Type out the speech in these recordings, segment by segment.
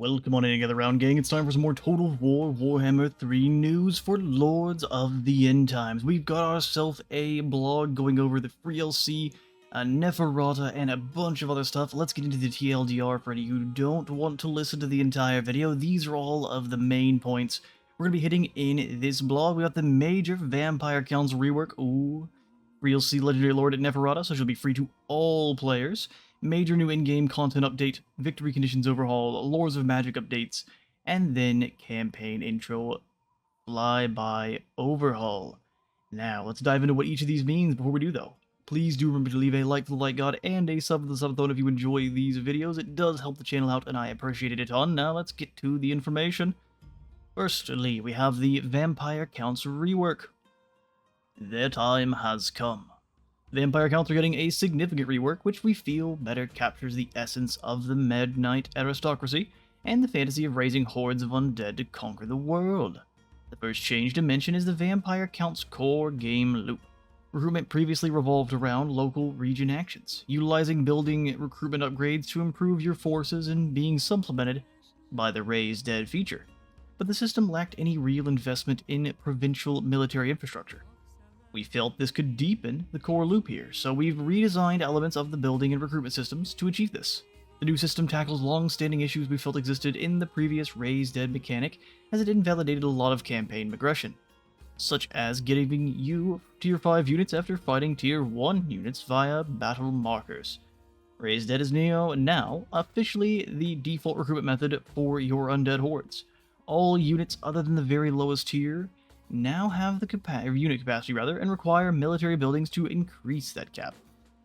Welcome on in together, round gang. It's time for some more Total War Warhammer 3 news for Lords of the End Times. We've got ourselves a blog going over the free LC, Neferata, and a bunch of other stuff. Let's get into the TLDR for any who don't want to listen to the entire video. These are all of the main points we're going to be hitting in this blog. We got the major Vampire Council rework. Ooh. Free LC Legendary Lord at Neferata, so she'll be free to all players. Major new in-game content update, victory conditions overhaul, Lords of Magic updates, and then campaign intro, Flyby overhaul. Now, let's dive into what each of these means. Before we do, though, please do remember to leave a like for the Light God and a sub for the Subathon if you enjoy these videos. It does help the channel out, and I appreciate it a ton. Now, let's get to the information. Firstly, we have the Vampire Council rework. Their time has come. Vampire Counts are getting a significant rework, which we feel better captures the essence of the Midnight aristocracy and the fantasy of raising hordes of undead to conquer the world. The first change to mention is the Vampire Counts core game loop. Recruitment previously revolved around local region actions, utilizing building recruitment upgrades to improve your forces and being supplemented by the Raise Dead feature. But the system lacked any real investment in provincial military infrastructure. We felt this could deepen the core loop here, so we've redesigned elements of the building and recruitment systems to achieve this. The new system tackles long-standing issues we felt existed in the previous Raise Dead mechanic, as it invalidated a lot of campaign aggression, such as giving you tier 5 units after fighting tier 1 units via battle markers. Raise Dead is now officially the default recruitment method for your undead hordes. All units other than the very lowest tier now have the unit capacity and require military buildings to increase that cap.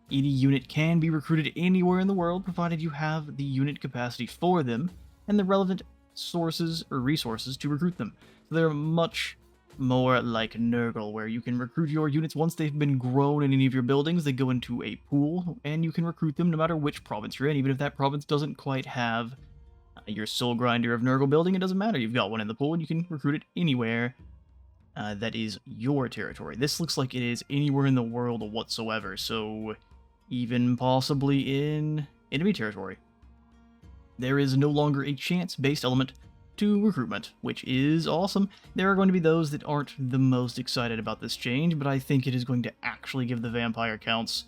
Any unit can be recruited anywhere in the world provided you have the unit capacity for them and the relevant sources or resources to recruit them. So they're much more like Nurgle, where you can recruit your units once they've been grown in any of your buildings. They go into a pool and you can recruit them no matter which province you're in. Even if that province doesn't quite have your Soul Grinder of Nurgle building, it doesn't matter. You've got one in the pool and you can recruit it anywhere. That is your territory. This looks like it is anywhere in the world whatsoever, so even possibly in enemy territory. There is no longer a chance-based element to recruitment, which is awesome. There are going to be those that aren't the most excited about this change, but I think it is going to actually give the Vampire Counts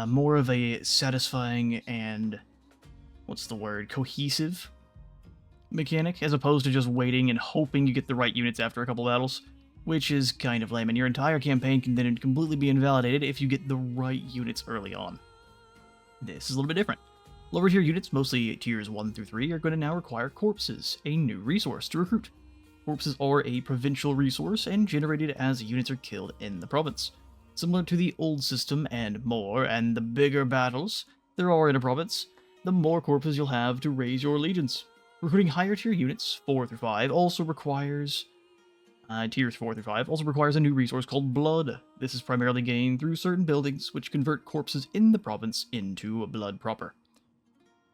more of a satisfying and, cohesive mechanic, as opposed to just waiting and hoping you get the right units after a couple battles, which is kind of lame, and your entire campaign can then completely be invalidated if you get the right units early on. This is a little bit different. Lower tier units, mostly tiers 1 through 3, are going to now require corpses, a new resource to recruit. Corpses are a provincial resource and generated as units are killed in the province. Similar to the old system and the bigger battles there are in a province, the more corpses you'll have to raise your legions. Recruiting higher tier units, 4 through 5, also requires tiers 4 through 5 also requires a new resource called Blood. This is primarily gained through certain buildings, which convert corpses in the province into blood proper,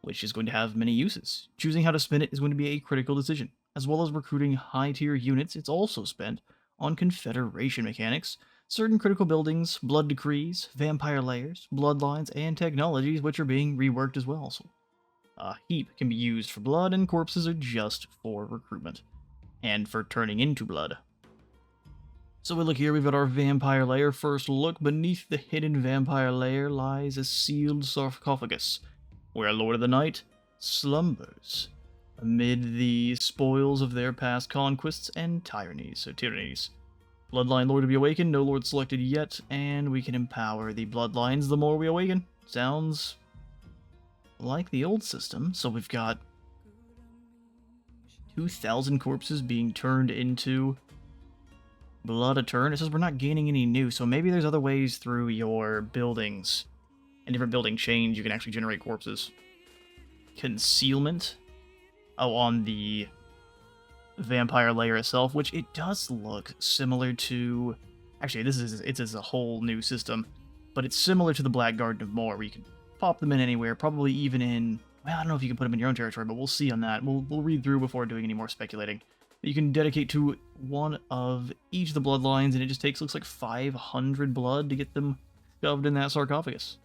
which is going to have many uses. Choosing how to spend it is going to be a critical decision. As well as recruiting high tier units, it's also spent on Confederation mechanics, certain critical buildings, blood decrees, vampire lairs, bloodlines, and technologies, which are being reworked as well. So a heap can be used for blood, and corpses are just for recruitment and for turning into blood. So we look here, we've got our vampire lair. First look, beneath the hidden vampire lair lies a sealed sarcophagus, where a Lord of the Night slumbers amid the spoils of their past conquests and tyrannies. Bloodline Lord to be awakened, no Lord selected yet, and we can empower the bloodlines the more we awaken. Sounds like the old system. So we've got 2,000 corpses being turned into blood a turn. It says we're not gaining any new, so maybe there's other ways through your buildings and different building chains you can actually generate corpses. Concealment. Oh, on the vampire layer itself, which it does look similar to... Actually, it's a whole new system, but it's similar to the Black Garden of Moor, where you can pop them in anywhere, probably even in... Well, I don't know if you can put them in your own territory, but we'll see on that. We'll read through before doing any more speculating. But you can dedicate to one of each of the bloodlines, and it just takes, looks like 500 blood to get them shoved in that sarcophagus.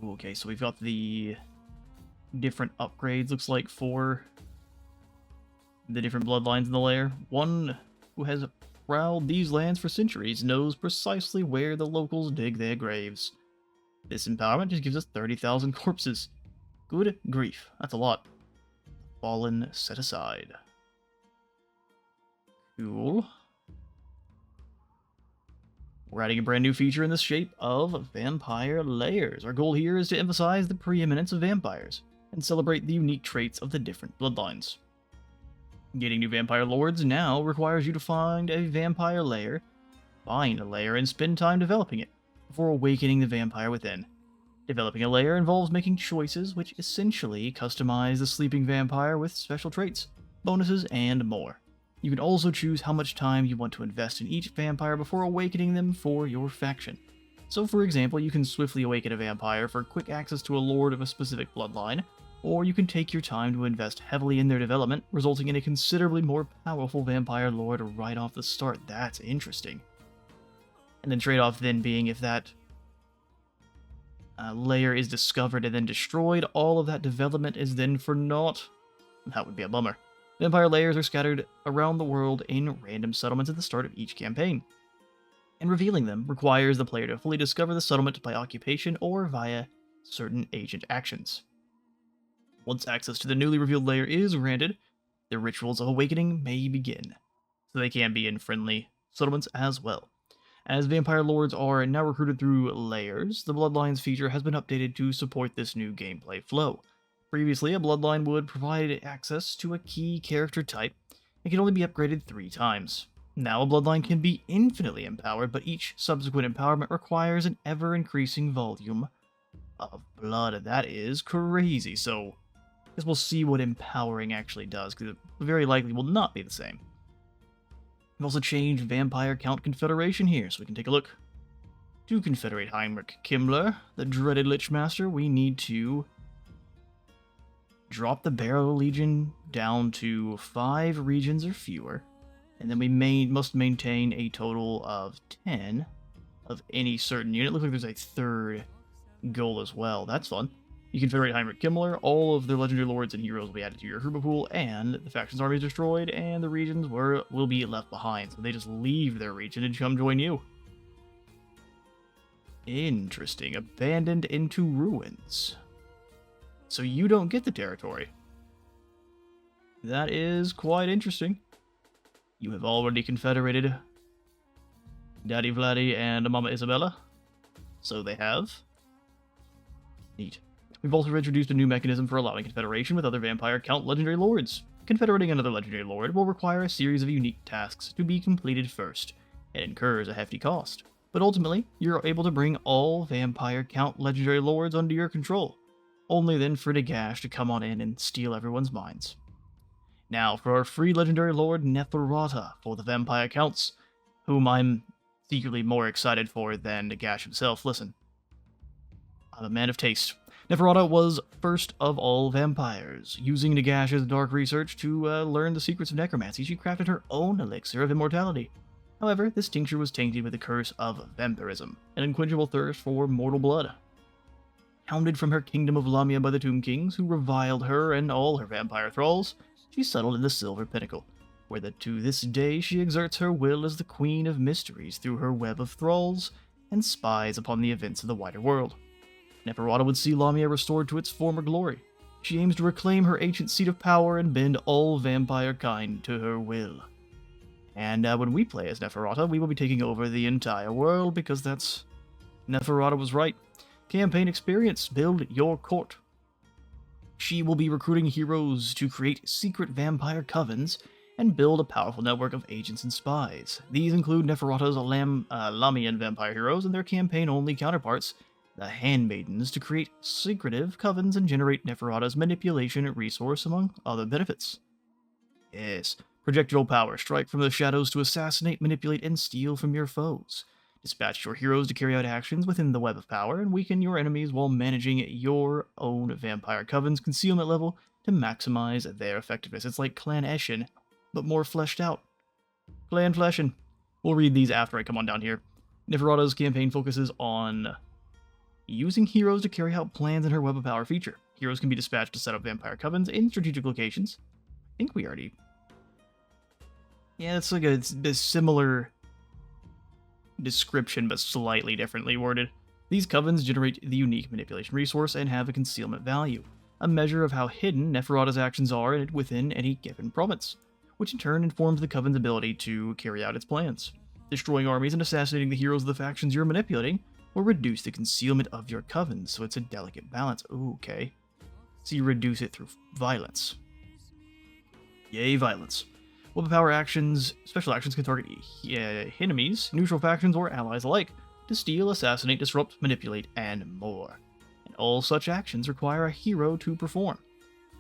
Okay, so we've got the different upgrades, looks like, for the different bloodlines in the lair. One who has prowled these lands for centuries knows precisely where the locals dig their graves. This empowerment just gives us 30,000 corpses. Good grief, that's a lot. Fallen set aside. Cool. We're adding a brand new feature in the shape of vampire lairs. Our goal here is to emphasize the preeminence of vampires and celebrate the unique traits of the different bloodlines. Getting new vampire lords now requires you to find a vampire lair, find a lair, and spend time developing it before awakening the vampire within. Developing a lair involves making choices which essentially customize the sleeping vampire with special traits, bonuses, and more. You can also choose how much time you want to invest in each vampire before awakening them for your faction. So for example, you can swiftly awaken a vampire for quick access to a lord of a specific bloodline, or you can take your time to invest heavily in their development, resulting in a considerably more powerful vampire lord right off the start. That's interesting. And the trade-off then being if that layer is discovered and then destroyed, all of that development is then for naught. That would be a bummer. Vampire layers are scattered around the world in random settlements at the start of each campaign, and revealing them requires the player to fully discover the settlement by occupation or via certain agent actions. Once access to the newly revealed layer is granted, the rituals of awakening may begin, so they can be in friendly settlements as well. As vampire lords are now recruited through layers, the Bloodlines feature has been updated to support this new gameplay flow. Previously, a bloodline would provide access to a key character type and can only be upgraded 3 times. Now a bloodline can be infinitely empowered, but each subsequent empowerment requires an ever-increasing volume of blood. That is crazy, so I guess we'll see what empowering actually does, because it very likely will not be the same. We've also changed Vampire Count Confederation here, so we can take a look. To confederate Heinrich Kimmler, the dreaded Lich Master, we need to drop the Barrow Legion down to 5 regions or fewer, and then we must maintain a total of 10 of any certain unit. Looks like there's a third goal as well. That's fun. You confederate Heinrich Kimmler, all of their legendary lords and heroes will be added to your hero pool, and the faction's army is destroyed, and the regions will be left behind, so they just leave their region and come join you. Interesting. Abandoned into ruins. So you don't get the territory. That is quite interesting. You have already confederated Daddy Vladdy and Mama Isabella. So they have. Neat. We've also introduced a new mechanism for allowing confederation with other Vampire Count legendary lords. Confederating another legendary lord will require a series of unique tasks to be completed first, and incurs a hefty cost. But ultimately, you're able to bring all Vampire Count legendary lords under your control, only then for Nagash to come on in and steal everyone's minds. Now for our free legendary lord Neferata for the Vampire Counts, whom I'm secretly more excited for than Nagash himself. Listen, I'm a man of taste. Neferata was first of all vampires. Using Nagash's dark research to learn the secrets of necromancy, she crafted her own elixir of immortality. However, this tincture was tainted with the curse of vampirism, an unquenchable thirst for mortal blood. Hounded from her kingdom of Lamia by the Tomb Kings, who reviled her and all her vampire thralls, she settled in the Silver Pinnacle, where to this day she exerts her will as the Queen of Mysteries through her web of thralls and spies upon the events of the wider world. Neferata would see Lamia restored to its former glory. She aims to reclaim her ancient seat of power and bend all vampire kind to her will. And when we play as Neferata, we will be taking over the entire world, because that's... Neferata was right. Campaign experience, build your court. She will be recruiting heroes to create secret vampire covens and build a powerful network of agents and spies. These include Neferata's Lamian vampire heroes and their campaign-only counterparts, the Handmaidens, to create secretive covens and generate Neferata's manipulation resource, among other benefits. Yes, project your power, strike from the shadows to assassinate, manipulate, and steal from your foes. Dispatch your heroes to carry out actions within the web of power, and weaken your enemies while managing your own vampire coven's concealment level to maximize their effectiveness. It's like Clan Eshin, but more fleshed out. Clan Fleshin. We'll read these after I come on down here. Neferata's campaign focuses on using heroes to carry out plans in her web of power feature. Heroes can be dispatched to set up vampire covens in strategic locations. I think we already... Yeah, it's like a similar description, but slightly differently worded. These covens generate the unique manipulation resource and have a concealment value, a measure of how hidden Neferata's actions are within any given province, which in turn informs the coven's ability to carry out its plans. Destroying armies and assassinating the heroes of the factions you're manipulating will reduce the concealment of your coven, so it's a delicate balance. Ooh, okay. So you reduce it through violence. Yay, violence. Weapon power actions, special actions can target enemies, neutral factions, or allies alike to steal, assassinate, disrupt, manipulate, and more. And all such actions require a hero to perform.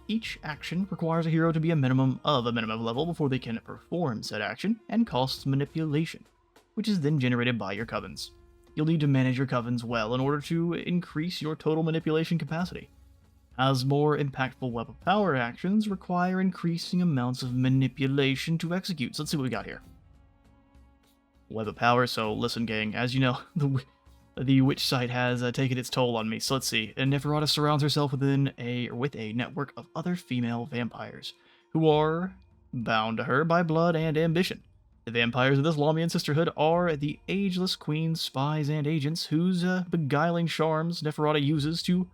Each action requires a hero to be a minimum level before they can perform said action, and costs manipulation, which is then generated by your covens. You'll need to manage your covens well in order to increase your total manipulation capacity, as more impactful weapon power actions require increasing amounts of manipulation to execute. So let's see what we got here. Weapon power, so listen gang, as you know, the witch site has taken its toll on me, so let's see. And Neferata surrounds herself with a network of other female vampires, who are bound to her by blood and ambition. The vampires of this Lamian sisterhood are the ageless queen spies and agents whose beguiling charms Neferata uses to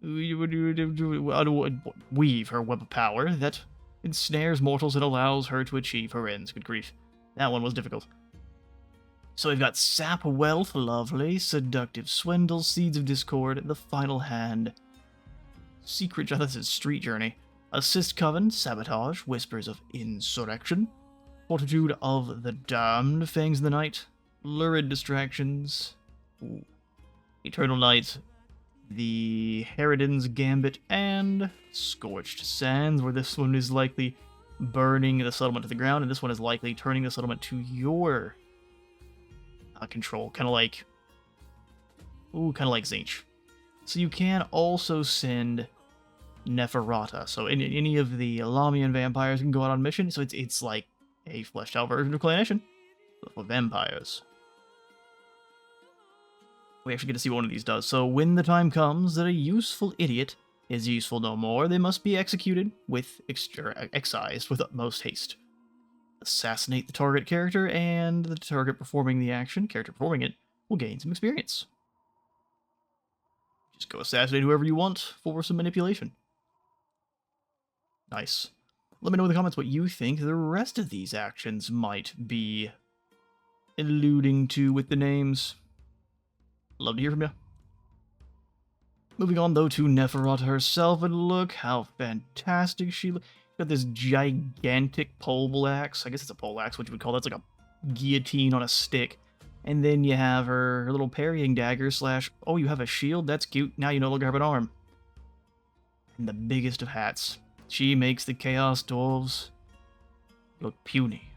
weave her web of power that ensnares mortals and allows her to achieve her ends. Good grief. That one was difficult. So we've got Sap Wealth, lovely, Seductive Swindle, Seeds of Discord, The Final Hand, Secret, this is Street Journey, Assist Coven, Sabotage, Whispers of Insurrection, Fortitude of the Damned, Fangs of the Night, Lurid Distractions, Eternal Night, the Harridan's Gambit, and Scorched Sands, where this one is likely burning the settlement to the ground, and this one is likely turning the settlement to your control, kind of like Zinch. So you can also send Neferata. So any of the Lamian vampires can go out on mission. So it's like a fleshed out version of Clan Nation, but for vampires. We actually get to see what one of these does. So when the time comes that a useful idiot is useful no more, they must be executed with excised with utmost haste. Assassinate the target character, and the character performing it, will gain some experience. Just go assassinate whoever you want for some manipulation. Nice. Let me know in the comments what you think the rest of these actions might be alluding to with the names. Love to hear from you. Moving on, though, to Neferata herself, and look how fantastic she looks. Got this gigantic pole axe. I guess it's a pole axe, what you would call that. It's like a guillotine on a stick. And then you have her little parrying dagger / oh, you have a shield? That's cute. Now you no longer have an arm. And the biggest of hats. She makes the Chaos Dwarves look puny.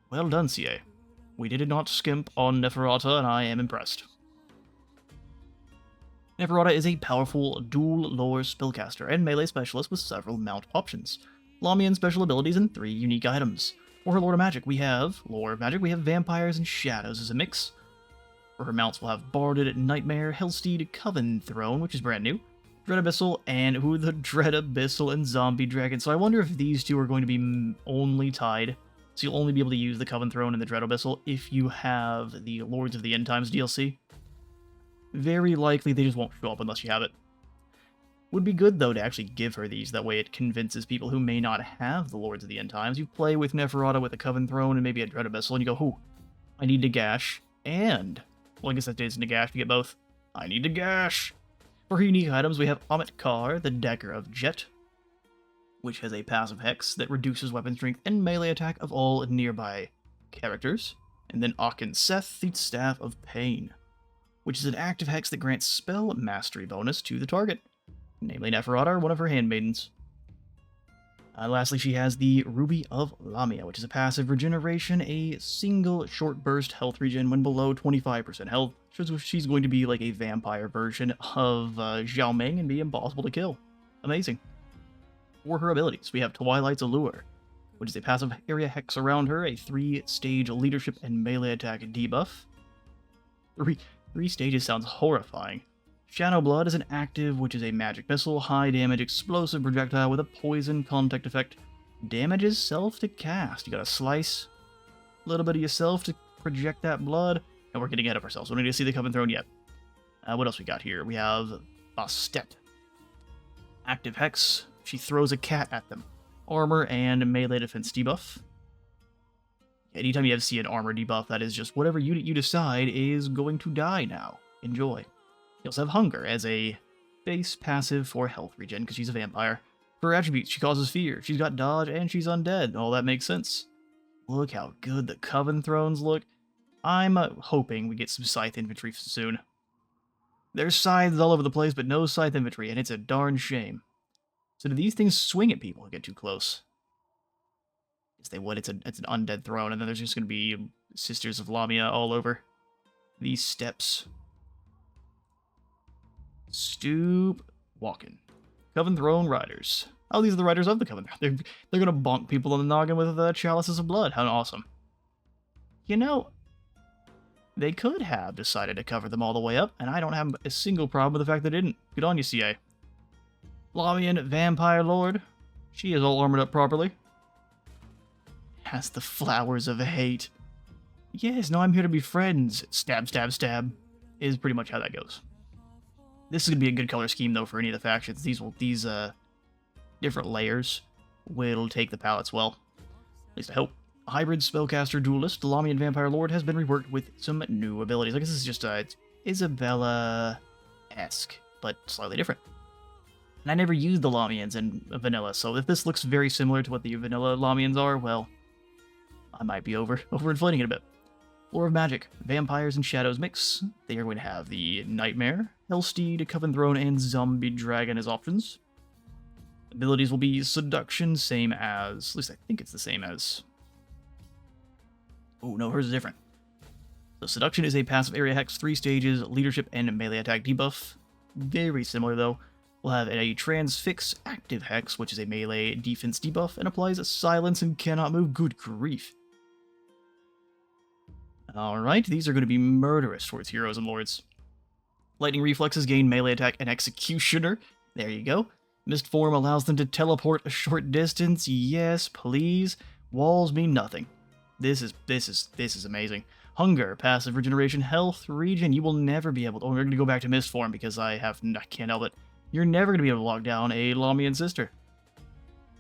Well done, CA. We did not skimp on Neferata, and I am impressed. Neferata is a powerful dual lore spellcaster and melee specialist with several mount options, Lamian special abilities, and 3 unique items. For her lore magic, we have vampires and shadows as a mix. For her mounts, we'll have Barded Nightmare, Hellsteed, Coven Throne, which is brand new, Dread Abyssal, and the Dread Abyssal and Zombie Dragon. So I wonder if these two are going to be only tied. So you'll only be able to use the Coven Throne and the Dread Abyssal if you have the Lords of the End Times DLC. Very likely they just won't show up unless you have it. Would be good, though, to actually give her these. That way it convinces people who may not have the Lords of the End Times. You play with Neferata with a Coven Throne and maybe a Dread Abyssal, and you go, ooh, I need to gash, and... well, I guess that is to gash to get both. I need to gash! For her unique items, we have Amit Kar, the Decker of Jet, which has a passive hex that reduces weapon strength and melee attack of all nearby characters. And then Akin Seth, the Staff of Pain, which is an active hex that grants spell mastery bonus to the target, namely Neferata or one of her handmaidens. Lastly, she has the Ruby of Lamia, which is a passive regeneration, a single short burst health regen when below 25% health. So she's going to be like a vampire version of Xiao Ming and be impossible to kill. Amazing. For her abilities, we have Twilight's Allure, which is a passive area hex around her, a 3-stage leadership and melee attack debuff. 3 stages sounds horrifying. Shadow Blood is an active, which is a magic missile, high damage, explosive projectile with a poison contact effect. Damages self to cast. You gotta slice a little bit of yourself to project that blood. And we're getting ahead of ourselves. We don't need to see the Coven Throne yet. What else we got here? We have a step. Active Hex. She throws a cat at them. Armor and melee defense debuff. Anytime you see an armor debuff, that is just whatever unit you decide is going to die now. Enjoy. You also have Hunger as a base passive for health regen, because she's a vampire. For her attributes, she causes fear. She's got dodge, and she's undead. All that makes sense. Look how good the Coven Thrones look. I'm hoping we get some Scythe infantry soon. There's scythes all over the place, but no Scythe infantry, and it's a darn shame. So do these things swing at people who get too close? Yes, they would. It's an undead throne, and then there's just going to be Sisters of Lamia all over these steps. Stoop walking. Coven Throne Riders. Oh, these are the riders of the Coven Throne. They're going to bonk people on the noggin with chalices of blood. How awesome. You know, they could have decided to cover them all the way up, and I don't have a single problem with the fact they didn't. Good on you, CA. Lamian Vampire Lord. She is all armored up properly. Has the flowers of hate. Yes, no, I'm here to be friends. Stab, stab, stab. Is pretty much how that goes. This is going to be a good color scheme, though, for any of the factions. These different layers will take the palettes well. At least I hope. Hybrid Spellcaster Duelist, Lamian Vampire Lord, has been reworked with some new abilities. I guess this is just it's Isabella-esque, but slightly different. And I never used the Lamians in vanilla, so if this looks very similar to what the vanilla Lamians are, well, I might be overinflating it a bit. Lore of Magic, Vampires and Shadows mix. They are going to have the Nightmare, Hellsteed, Coven Throne, and Zombie Dragon as options. Abilities will be Seduction, same as... At least I think it's the same as... Oh, no, hers is different. So Seduction is a passive area hex, 3 stages, leadership and melee attack debuff. Very similar, though. We'll have a Transfix active hex, which is a melee defense debuff, and applies a silence and cannot move. Good grief. Alright, these are going to be murderous towards heroes and lords. Lightning Reflexes gain melee attack and Executioner. There you go. Mist Form allows them to teleport a short distance. Yes, please. Walls mean nothing. This is amazing. Hunger, passive regeneration, health, regen. You will never be able to... Oh, we're going to go back to Mist Form because I can't help it. You're never going to be able to lock down a Lamian sister.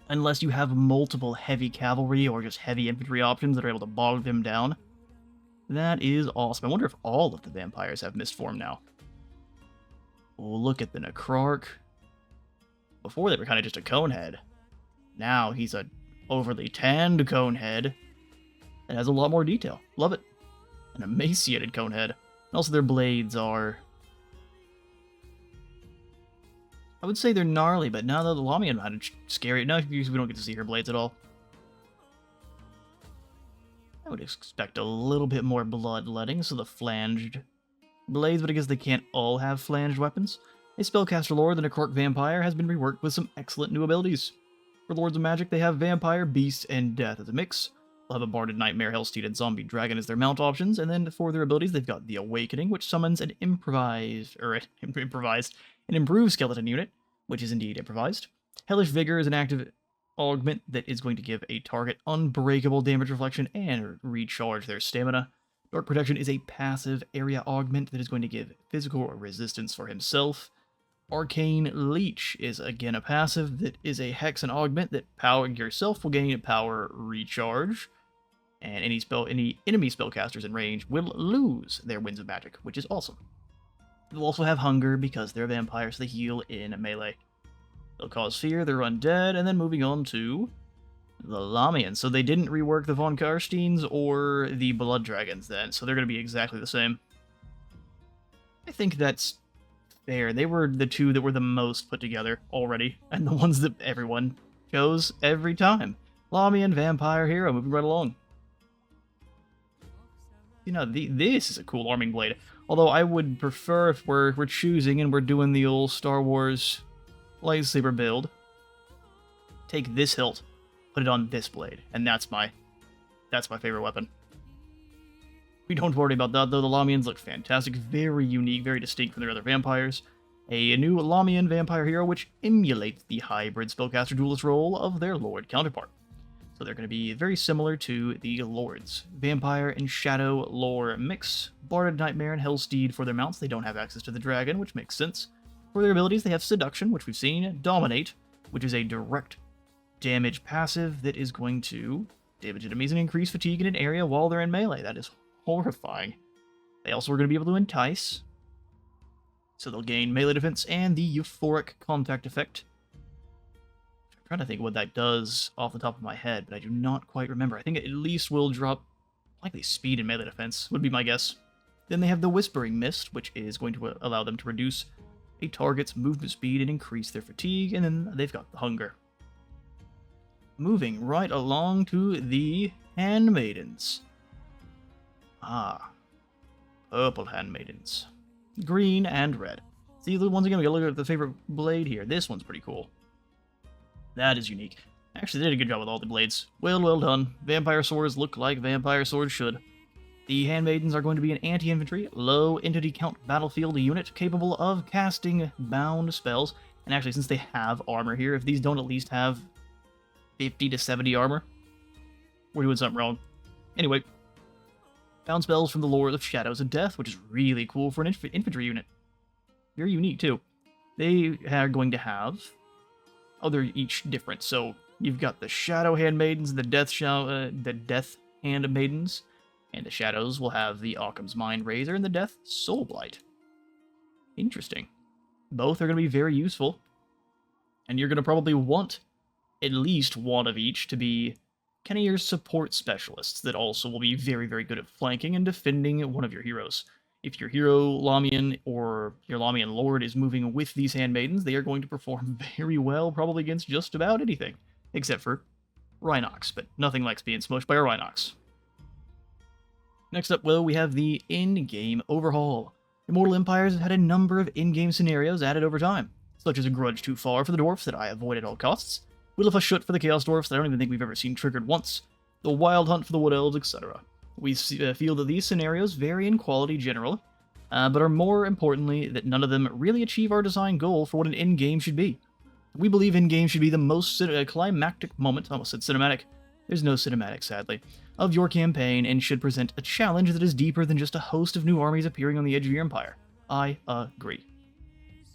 Unless you have multiple heavy cavalry or just heavy infantry options that are able to bog them down. That is awesome. I wonder if all of the vampires have Mist Form now. Oh, look at the Necrarch. Before they were kind of just a conehead. Now he's a overly tanned conehead. It has a lot more detail. Love it. An emaciated conehead. And also their blades are... I would say they're gnarly, but now the Lamian had scary. No, we don't get to see her blades at all. I would expect a little bit more bloodletting, so the flanged blades, but I guess they can't all have flanged weapons. A Spellcaster Lord, the Necrarch Vampire, has been reworked with some excellent new abilities. For Lords of Magic, they have Vampire, Beast, and Death as a mix. They'll have a Barded Nightmare, Hellsteed, and Zombie Dragon as their mount options, and then for their abilities, they've got the Awakening, which summons an improved skeleton unit, which is indeed improvised. Hellish Vigor is an active augment that is going to give a target unbreakable damage reflection and recharge their stamina. Dark Protection is a passive area augment that is going to give physical resistance for himself. Arcane Leech is again a passive that is a hex and augment that yourself will gain power recharge. And any enemy spellcasters in range will lose their Winds of Magic, which is awesome. They'll also have Hunger because they're vampires, so they heal in melee. They'll cause fear, they're undead, and then moving on to the Lamians. So they didn't rework the Von Karsteins or the Blood Dragons then, so they're going to be exactly the same. I think that's fair. They were the two that were the most put together already, and the ones that everyone chose every time. Lamian Vampire Hero, moving right along. You know, this is a cool arming blade. Although I would prefer, if we're choosing and we're doing the old Star Wars lightsaber build, take this hilt, put it on this blade, and that's my favorite weapon. We don't worry about that though. The Lamians look fantastic, very unique, very distinct from their other vampires. a new Lamian vampire hero which emulates the hybrid spellcaster duelist role of their Lord counterpart. So they're going to be very similar to the Lords. Vampire and Shadow lore mix, Barded Nightmare and Hellsteed for their mounts. They don't have access to the dragon, which makes sense. For their abilities, they have Seduction, which we've seen, Dominate, which is a direct damage passive that is going to damage enemies and increase fatigue in an area while they're in melee. That is horrifying. They also are going to be able to Entice, so they'll gain melee defense and the Euphoric Contact effect. I'm trying to think what that does off the top of my head, but I do not quite remember. I think it at least will drop, likely speed and melee defense, would be my guess. Then they have the Whispering Mist, which is going to allow them to reduce a target's movement speed and increase their fatigue, and then they've got the Hunger. Moving right along to the Handmaidens. Purple Handmaidens. Green and red. See, once again, we gotta look at the favorite blade here. This one's pretty cool. That is unique. Actually, they did a good job with all the blades. Well done. Vampire swords look like vampire swords should. The Handmaidens are going to be an anti-infantry, low entity count battlefield unit capable of casting bound spells. And actually, since they have armor here, if these don't at least have 50 to 70 armor, we're doing something wrong. Anyway, bound spells from the lore of Shadows of Death, which is really cool for an infantry unit. Very unique, too. They are going to have... Oh, they're each different. So, you've got the Shadow Handmaidens, the Death Handmaidens, and the Shadows will have the Occam's Mind Razor and the Death Soulblight. Interesting. Both are going to be very useful, and you're going to probably want at least one of each to be kind of your support specialists that also will be very, very good at flanking and defending one of your heroes. If your hero, Lamian, or your Lamian Lord is moving with these Handmaidens, they are going to perform very well, probably against just about anything, except for Rhinox, but nothing likes being smushed by a Rhinox. Next up, well, we have the in-game overhaul. Immortal Empires has had a number of in-game scenarios added over time, such as a Grudge Too Far for the Dwarfs that I avoid at all costs, Will of a Shut for the Chaos Dwarfs that I don't even think we've ever seen triggered once, the Wild Hunt for the Wood Elves, etc. We feel that these scenarios vary in quality generally, but are more importantly that none of them really achieve our design goal for what an in-game should be. We believe in-game should be the most climactic moment, I almost said cinematic, there's no cinematic sadly, of your campaign and should present a challenge that is deeper than just a host of new armies appearing on the edge of your empire. I agree.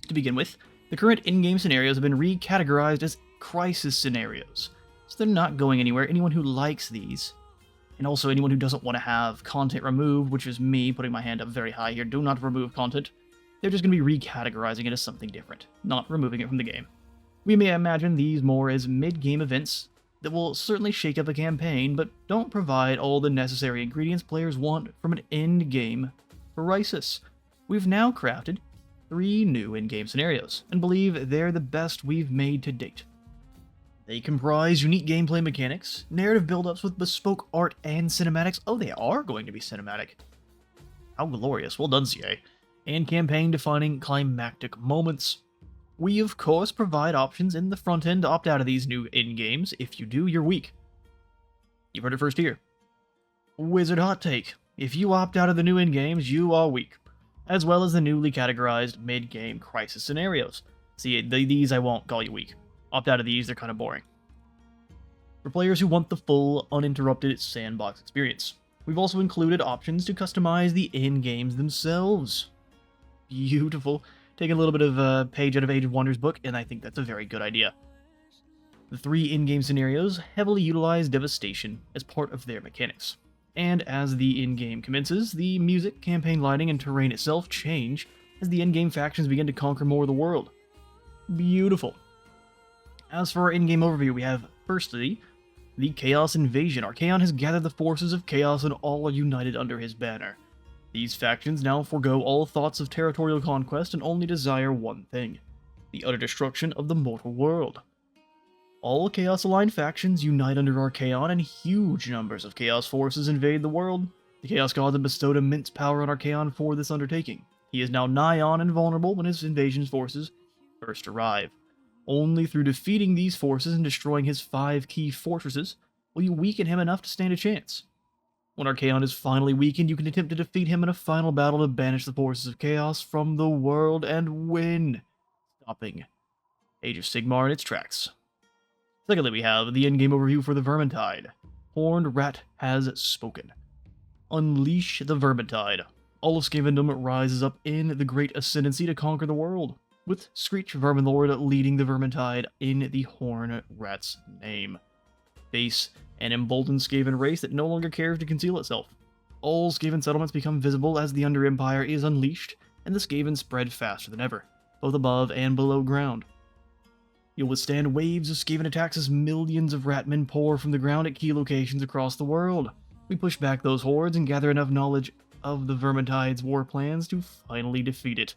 To begin with, the current in-game scenarios have been recategorized as crisis scenarios, so they're not going anywhere. Anyone who likes these, and also anyone who doesn't want to have content removed, which is me putting my hand up very high here, do not remove content, they're just going to be recategorizing it as something different, not removing it from the game. We may imagine these more as mid-game events that will certainly shake up a campaign, but don't provide all the necessary ingredients players want from an end-game crisis. We've now crafted 3 new in-game scenarios, and believe they're the best we've made to date. They comprise unique gameplay mechanics, narrative build-ups with bespoke art and cinematics. Oh, they are going to be cinematic. How glorious. Well done, CA. And campaign-defining climactic moments. We, of course, provide options in the front end to opt out of these new in-games. If you do, you're weak. You've heard it first here. Wizard Hot Take. If you opt out of the new in-games, you are weak. As well as the newly categorized mid-game crisis scenarios. See, these I won't call you weak. Opt out of these, they're kind of boring. For players who want the full, uninterrupted sandbox experience, we've also included options to customize the in-games themselves. Beautiful. Taking a little bit of a page out of Age of Wonders book, and I think that's a very good idea. The 3 in-game scenarios heavily utilize devastation as part of their mechanics. And as the in-game commences, the music, campaign lighting, and terrain itself change as the in-game factions begin to conquer more of the world. Beautiful. As for our in-game overview, we have, firstly, the Chaos Invasion. Archaon has gathered the forces of Chaos and all are united under his banner. These factions now forego all thoughts of territorial conquest and only desire one thing: the utter destruction of the mortal world. All Chaos-aligned factions unite under Archaon, and huge numbers of Chaos forces invade the world. The Chaos Gods have bestowed immense power on Archaon for this undertaking. He is now nigh on invulnerable when his invasion forces first arrive. Only through defeating these forces and destroying his 5 key fortresses will you weaken him enough to stand a chance. When Archaon is finally weakened, you can attempt to defeat him in a final battle to banish the forces of chaos from the world and win, stopping Age of Sigmar in its tracks. Secondly, we have the endgame overview for the Vermintide. Horned Rat has spoken. Unleash the Vermintide. All of Skavendom rises up in the Great Ascendancy to conquer the world, with Screech Verminlord leading the Vermintide in the Horned Rat's name. Face an emboldened Skaven race that no longer cares to conceal itself. All Skaven settlements become visible as the Under Empire is unleashed, and the Skaven spread faster than ever, both above and below ground. You'll withstand waves of Skaven attacks as millions of Ratmen pour from the ground at key locations across the world. We push back those hordes and gather enough knowledge of the Vermintide's war plans to finally defeat it.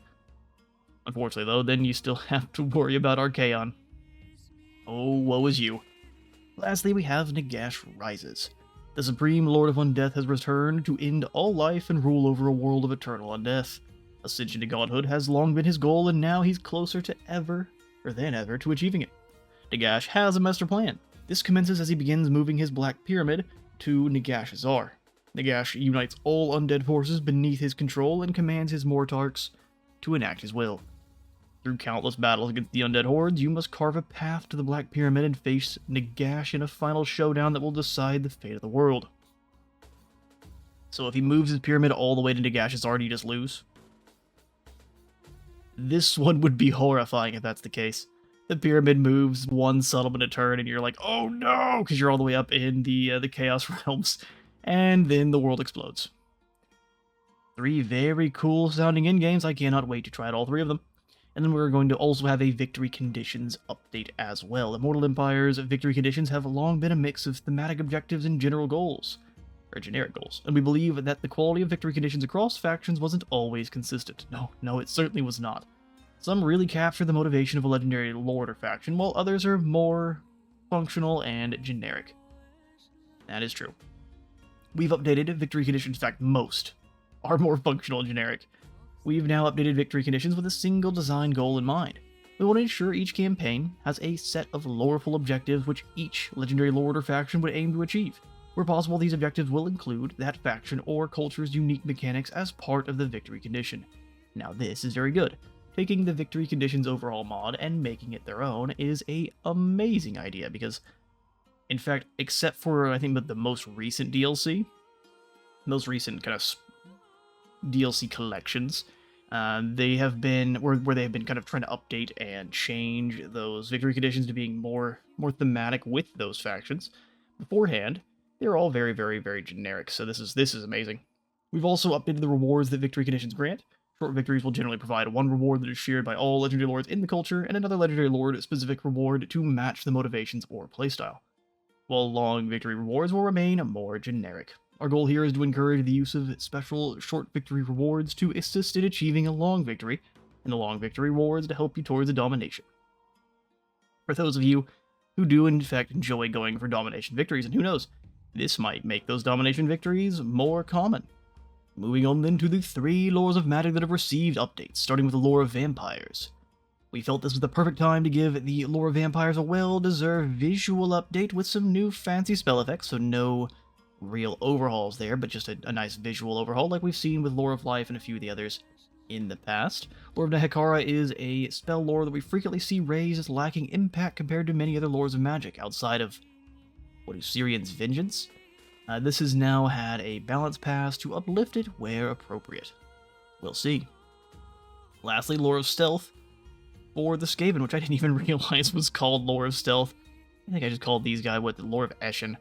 Unfortunately though, then you still have to worry about Archaon. Oh, woe is you. Lastly, we have Nagash Rises. The Supreme Lord of Undeath has returned to end all life and rule over a world of eternal undeath. Ascension to godhood has long been his goal, and now he's closer than ever to achieving it. Nagash has a master plan. This commences as he begins moving his Black Pyramid to Nagash Azar. Nagash unites all undead forces beneath his control and commands his Mortarchs to enact his will. Through countless battles against the undead hordes, you must carve a path to the Black Pyramid and face Nagash in a final showdown that will decide the fate of the world. So if he moves his pyramid all the way to Nagash Azar, do you just lose? This one would be horrifying if that's the case. The pyramid moves one settlement a turn, and you're like, oh no, because you're all the way up in the Chaos Realms, and then the world explodes. 3 very cool sounding endgames. I cannot wait to try out all 3 of them. And then we're going to also have a victory conditions update as well. Immortal Empire's victory conditions have long been a mix of thematic objectives and general goals, or generic goals, and we believe that the quality of victory conditions across factions wasn't always consistent. No, it certainly was not. Some really capture the motivation of a legendary lord or faction, while others are more functional and generic. That is true. We've updated victory conditions, in fact, most are more functional and generic. We've now updated victory conditions with a single design goal in mind. We want to ensure each campaign has a set of loreful objectives which each legendary lord or faction would aim to achieve. Where possible, these objectives will include that faction or culture's unique mechanics as part of the victory condition. Now this is very good. Taking the victory conditions overhaul mod and making it their own is an amazing idea because, in fact, except for I think the most recent DLC, most recent kind of DLC collections, they have been where they have been kind of trying to update and change those victory conditions to being more thematic with those factions. Beforehand, they're all very, very, very generic. So this is amazing. We've also updated the rewards that victory conditions grant. Short victories will generally provide one reward that is shared by all legendary lords in the culture, and another legendary lord specific reward to match the motivations or playstyle. While long victory rewards will remain more generic. Our goal here is to encourage the use of special short victory rewards to assist in achieving a long victory, and the long victory rewards to help you towards a domination. For those of you who do in fact enjoy going for domination victories, and who knows, this might make those domination victories more common. Moving on then to the 3 lores of magic that have received updates, starting with the lore of vampires. We felt this was the perfect time to give the lore of vampires a well-deserved visual update with some new fancy spell effects, so no real overhauls there, but just a nice visual overhaul like we've seen with Lore of Life and a few of the others in the past. Lore of Neferata is a spell lore that we frequently see raised as lacking impact compared to many other lores of magic outside of Sirian's Vengeance. This has now had a balance pass to uplift it where appropriate. We'll see. Lastly, Lore of Stealth for the Skaven, which I didn't even realize was called Lore of Stealth. I think I just called these guys, the Lore of Eshin.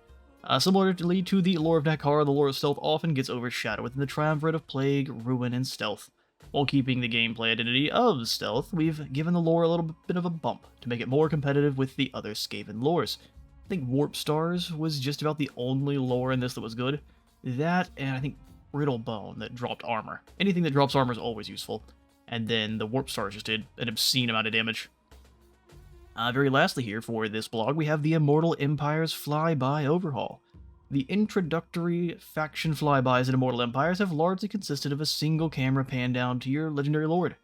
Similarly to the Lore of Nakara, the Lore of Stealth often gets overshadowed within the triumvirate of Plague, Ruin, and Stealth. While keeping the gameplay identity of Stealth, we've given the lore a little bit of a bump to make it more competitive with the other Skaven lores. I think Warp Stars was just about the only lore in this that was good. That, and I think Brittle Bone that dropped armor. Anything that drops armor is always useful. And then the Warp Stars just did an obscene amount of damage. Very lastly here for this blog, we have the Immortal Empire's Flyby overhaul. The introductory faction flybys in Immortal Empires have largely consisted of a single camera pan down to your legendary lord.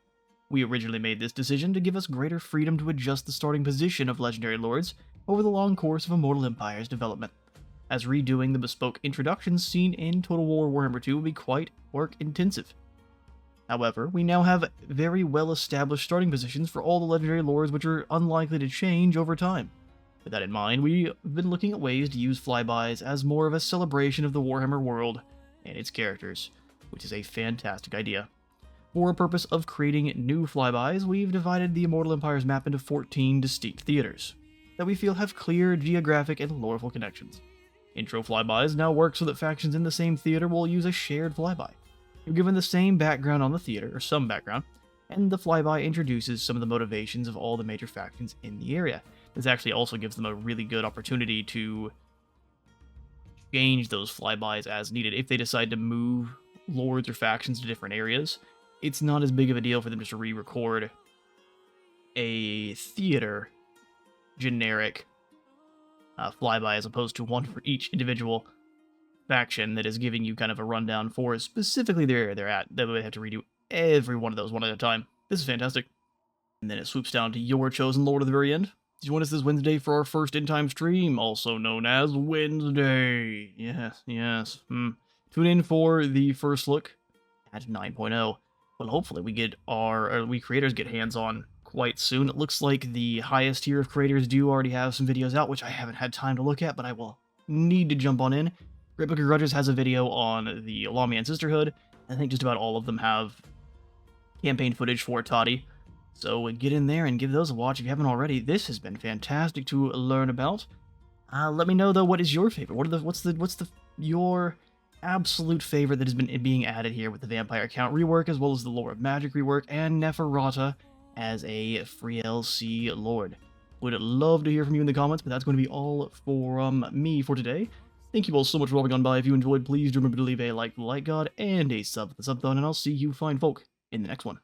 We originally made this decision to give us greater freedom to adjust the starting position of legendary lords over the long course of Immortal Empire's development. as redoing the bespoke introductions seen in Total War Warhammer 2 would be quite work-intensive. However, we now have very well-established starting positions for all the legendary lores which are unlikely to change over time. With that in mind, we've been looking at ways to use flybys as more of a celebration of the Warhammer world and its characters, which is a fantastic idea. For the purpose of creating new flybys, we've divided the Immortal Empire's map into 14 distinct theaters that we feel have clear geographic and loreful connections. Intro flybys now work so that factions in the same theater will use a shared flyby. You're given the same background on the theater, or some background, and the flyby introduces some of the motivations of all the major factions in the area. This actually also gives them a really good opportunity to change those flybys as needed. If they decide to move lords or factions to different areas, it's not as big of a deal for them just to re-record a theater generic flyby as opposed to one for each individual faction that is giving you kind of a rundown for specifically the area they're at. That way they have to redo every one of those one at a time. This is fantastic. And then it swoops down to your chosen lord at the very end. Join us this Wednesday for our first in-time stream, also known as Wednesday. Yes. Tune in for the first look at 9.0. Well, hopefully we creators get hands-on quite soon. It looks like the highest tier of creators do already have some videos out, which I haven't had time to look at, but I will need to jump on in. Great Book of Grudges has a video on the Lawman Sisterhood. I think just about all of them have campaign footage for Toddy. So get in there and give those a watch if you haven't already. This has been fantastic to learn about. Let me know though, what is your favorite? What's your absolute favorite that has been being added here with the Vampire Count rework, as well as the Lore of Magic rework, and Neferata as a free LC Lord? Would love to hear from you in the comments, but that's going to be all from me for today. Thank you all so much for dropping on by. If you enjoyed, please do remember to leave a like for the like god and a sub for the sub thon, and I'll see you fine folk in the next one.